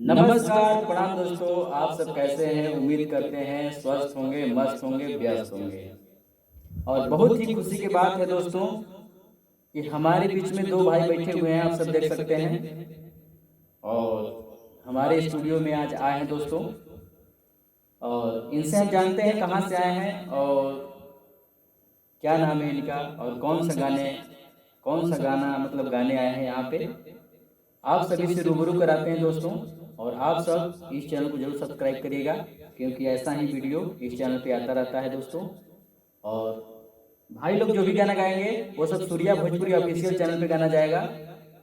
नमस्कार प्रणाम दोस्तों, आप सब कैसे हैं? उम्मीद करते हैं स्वस्थ होंगे, मस्त होंगे, व्यस्त होंगे। और बहुत ही खुशी की बात है दोस्तों कि हमारे बीच में दो भाई बैठे हुए हैं, आप सब देख सकते हैं। और हमारे स्टूडियो में आज आए हैं दोस्तों, और इनसे हम जानते हैं कहाँ से आए हैं और क्या नाम है इनका और कौन सा गाना मतलब गाने आए हैं यहाँ पे। आप सभी से रूबरू कराते हैं दोस्तों। और आप सब इस चैनल को जरूर सब्सक्राइब करिएगा, क्योंकि ऐसा ही वीडियो इस चैनल पे आता रहता है दोस्तों। और भाई लोग जो भी गाना गाएंगे वो सब सूर्या भोजपुरी ऑफिशियल चैनल पे गाना जाएगा,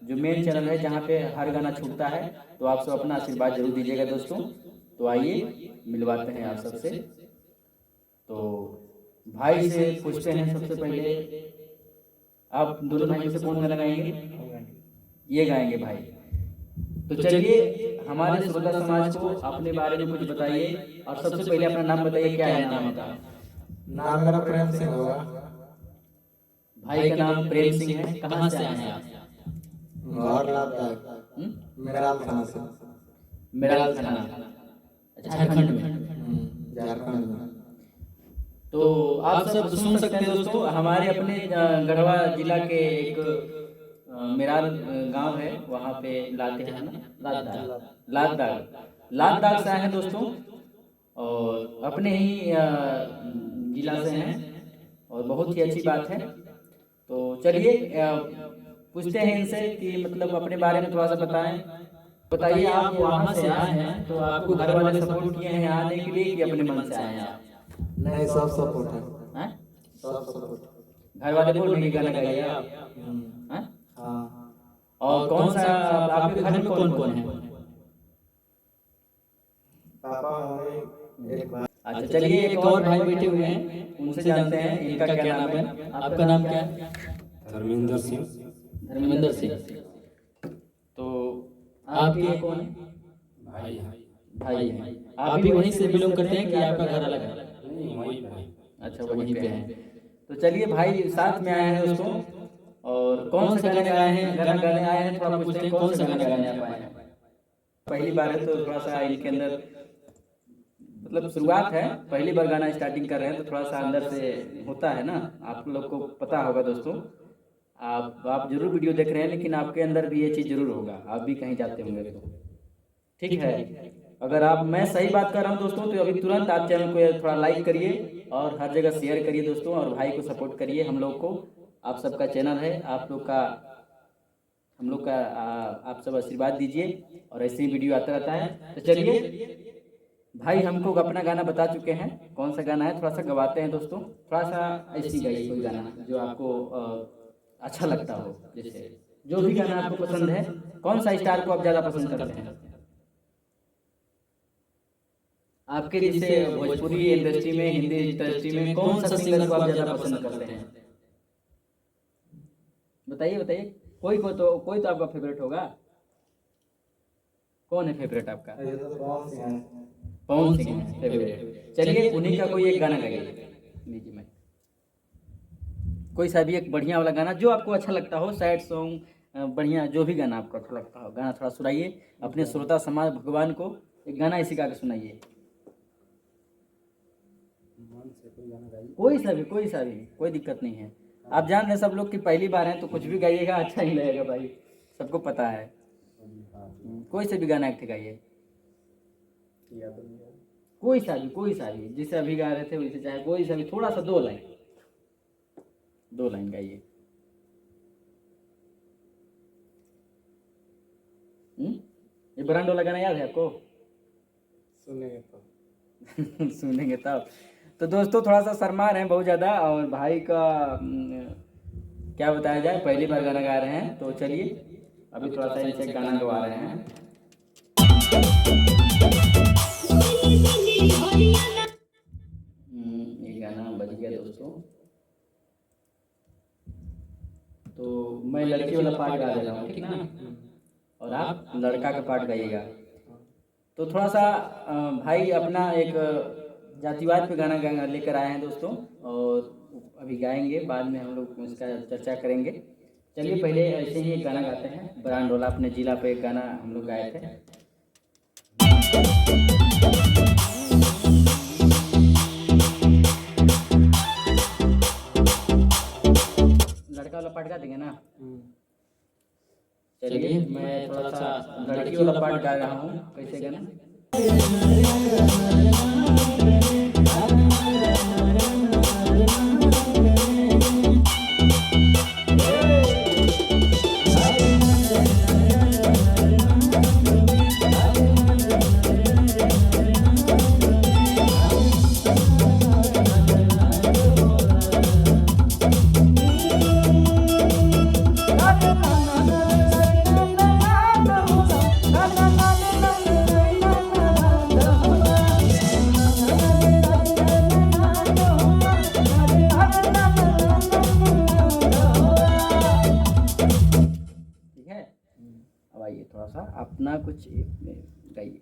जो मेन चैनल है जहाँ पे हर गाना छूटता है। तो आप सब अपना आशीर्वाद जरूर दीजिएगा दोस्तों। तो आइए मिलवाते हैं आप सबसे। तो भाई से पूछते हैं सबसे पहले, आप दोनों भाई में से कौन गाना गाएंगे? ये गाएंगे भाई। तो चलिए हमारे श्रोता समाज को अपने बारे में कुछ बताइए, और सबसे पहले अपना नाम बताइए, क्या है नाम आपका? नाम मेरा प्रेम सिंह होगा। भाई का नाम प्रेम सिंह है। कहाँ से आए हैं आप? घर लाभदायक मेरा थाना से। मेराल थाना, झारखंड में। झारखंड में। तो आप सब सुन सकते हैं दोस्तों, हमारे अपने गढ़वा जिला के एक मेराल गांव है, वहाँ पे लाते हैं ना, लात दाग से आए हैं दोस्तों। और अपने ही जिला से हैं, और बहुत ही अच्छी बात है। तो चलिए पूछते हैं इनसे कि मतलब अपने बारे में थोड़ा सा बताइए। आप वहाँ से आए हैं तो आपको घर वाले सपोर्ट किए हैं यहाँ आने के लिए, कि अपने मन से आए हैं आप? नहीं, सब सपोर्ट है। हैं? सब सपोर्ट। घर वाले बोल रहे हैं कि गाना गाइए आप? हैं? हाँ। और कौन सा आपके घर में कौन कौन है? पापा हमारे एक भाई। अच्छा चलिए, एक और भाई बैठे हुए हैं, उनसे जानते हैं इनका क्या नाम है। आपका नाम क्या है? धर्मेंद्र सिंह। धर्मेंद्र सिंह। तो आपके कौन है? भाई है। भाई हैं। आप भी वहीं से बिलोंग करते हैं कि आपका घर अलग है? नहीं, वही भाई। अच्छा वहीं पे हैं। तो चलिए भाई साथ में आए हैं दोस्तों। और कौन सा गाने आए हैं, गाना गाने आए हैं, थोड़ा पूछते हैं कौन सा गाना गाने आप आए हैं? पहली बार है तो थोड़ा सा इनके अंदर मतलब शुरुआत है, पहली बार गाना स्टार्टिंग कर रहे हैं, तो थोड़ा सा अंदर से होता है ना। आप लोग को पता होगा दोस्तों, आप जरूर वीडियो देख रहे हैं, लेकिन आपके अंदर भी ये चीज़ जरूर होगा, आप भी कहीं जाते होंगे तो ठीक है। अगर आप मैं सही बात कर रहा हूँ दोस्तों, तो अभी तुरंत आप चैनल को थोड़ा लाइक करिए और हर जगह शेयर करिए दोस्तों, और भाई को सपोर्ट करिए। हम लोग को आप सबका चैनल है, आप लोग का हम लोग का आप सब आशीर्वाद दीजिए, और ऐसे ही वीडियो आता रहता है। तो चलिए भाई हमको अपना गाना बता चुके हैं, कौन सा गाना है थोड़ा सा गवाते हैं दोस्तों। थोड़ा सा ऐसी गाइए कोई गाना जो आपको अच्छा लगता हो, जैसे जो भी गाना आपको पसंद है। कौन सा स्टार को आप ज़्यादा पसंद करते हैं? आपके जैसे भोजपुरी इंडस्ट्री में, हिंदी इंडस्ट्री में कौन सा सिंगर को आप ज़्यादा पसंद करते हैं? बताइए बताइए। कोई तो आपका फेवरेट होगा। कौन है फेवरेट आपका? ये तो कौन सी है? पवन सिंह है फेवरेट। चलिए उन्हीं का कोई एक गाना गाइए, लीजिए मैं कोई सा भी एक बढ़िया वाला गाना जो आपको अच्छा लगता हो, सैड सॉन्ग, बढ़िया जो भी गाना आपको अच्छा लगता हो, गाना थोड़ा सुनाइए अपने श्रोता समाज भगवान को। एक गाना इसी गा के सुनाइए, कोई सा भी, कोई दिक्कत नहीं है। आप जान रहे हैं सब लोग की पहली बार है, तो कुछ भी गाइएगा अच्छा ही लगेगा भाई, सबको पता है। कोई सा भी गाना एक गाइए, कोई सा भी जिसे अभी गा रहे थे वैसे, चाहे कोई सा भी, थोड़ा सा दो लाइन गाइए। ये ब्रांड वाला गाना याद है आपको? सुनेंगे तो। सुनेंगे तब। तो दोस्तों थोड़ा सा शर्मा रहे हैं बहुत ज़्यादा, और भाई का क्या बताया जाए, पहली बार गाना गा रहे हैं। तो चलिए अभी थोड़ा सा इनसे गाना गवा रहे हैं। ये गाना बज गया दोस्तों। तो मैं लड़की वाला पार्ट गा दे रहा हूँ, ठीक ना, और आप लड़का का पार्ट गाइएगा। तो थोड़ा सा भाई अपना एक जातिवाद पे गाना लेकर आए हैं दोस्तों, और अभी गाएंगे, बाद में हम लोग इसका चर्चा करेंगे। चलिए पहले ऐसे ही एक गाना गाते हैं, ब्रांड वाला, अपने जिला पे एक गाना हम लोग गाए थे। लड़का वाला पार्ट गा देंगे ना। हम्म। चलिए मैं थोड़ा सा लड़की वाला पार्ट गा रहा हूँ, कैसे गाना। ठीक है, अब आइए थोड़ा सा अपना कुछ गाइए।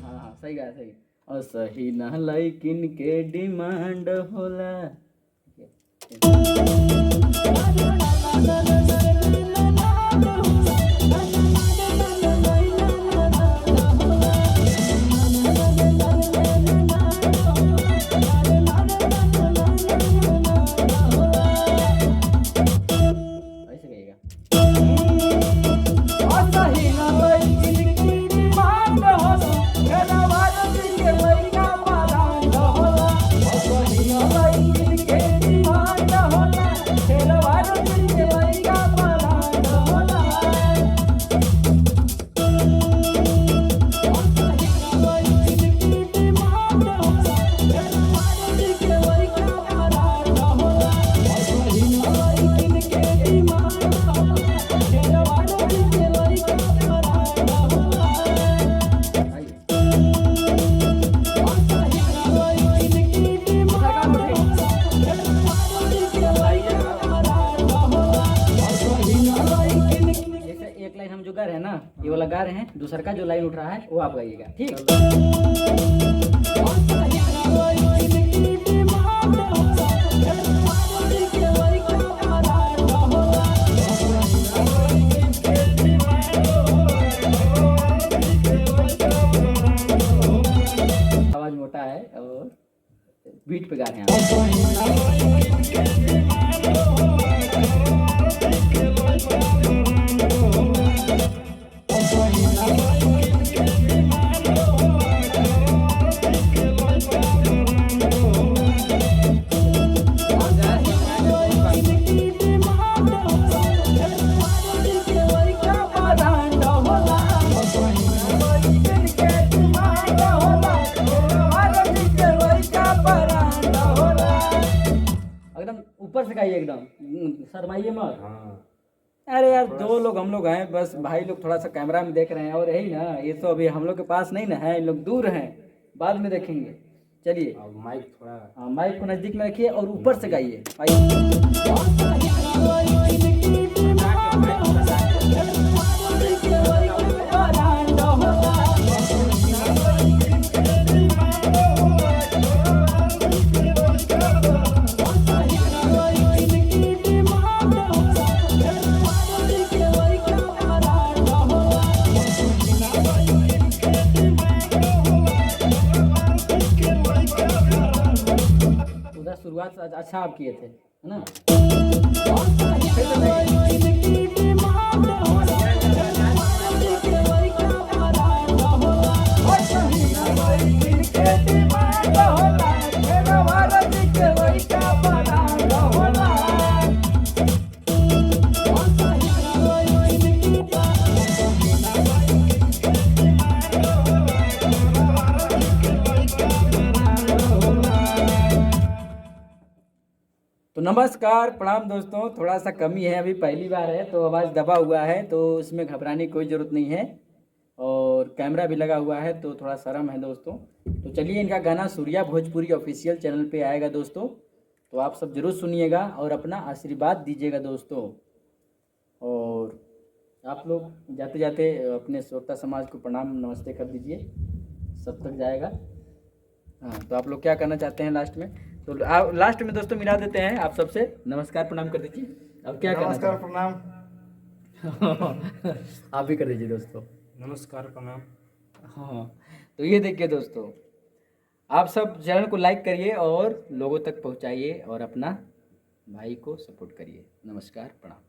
हाँ सही गा सही। और सही ना लइकिन के डिमांड होला। ऐसे गाइएगा। जैसे एक लाइन हम जो गा रहे हैं ना, ये वाला गा रहे हैं, दूसरा का जो लाइन उठ रहा है वो आप गाइएगा, ठीक। आवाज मोटा है और बीट पे गा रहे हैं आप। एकदम ऊपर से गाइए, एकदम शर्माइए मत। हाँ। अरे यार दो लोग हम लोग हैं बस, भाई लोग थोड़ा सा कैमरा में देख रहे हैं और यही ना, ये तो अभी हम लोग के पास नहीं ना है, इन लोग दूर हैं, बाद में देखेंगे। चलिए और माइक थोड़ा हाँ, माइक को नज़दीक में रखिए और ऊपर से गाइए। आइए। उधर शुरुआत अच्छा आप किए थे, है ना। तो नमस्कार प्रणाम दोस्तों, थोड़ा सा कमी है, अभी पहली बार है तो आवाज़ दबा हुआ है, तो इसमें घबराने की कोई ज़रूरत नहीं है। और कैमरा भी लगा हुआ है तो थोड़ा शर्म है दोस्तों। तो चलिए, इनका गाना सूर्या भोजपुरी ऑफिशियल चैनल पे आएगा दोस्तों, तो आप सब ज़रूर सुनिएगा और अपना आशीर्वाद दीजिएगा दोस्तों। और आप लोग जाते जाते अपने श्रोता समाज को प्रणाम नमस्ते कर दीजिए, सब तक जाएगा। हाँ, तो आप लोग क्या करना चाहते हैं लास्ट में? तो आप लास्ट में दोस्तों मिला देते हैं आप सबसे, नमस्कार प्रणाम कर दीजिए। अब क्या करना नमस्कार चाहते प्रणाम। हैं? आप भी कर दीजिए दोस्तों। नमस्कार प्रणाम। हाँ, तो ये देखिए दोस्तों, आप सब चैनल को लाइक करिए और लोगों तक पहुंचाइए और अपना भाई को सपोर्ट करिए। नमस्कार प्रणाम।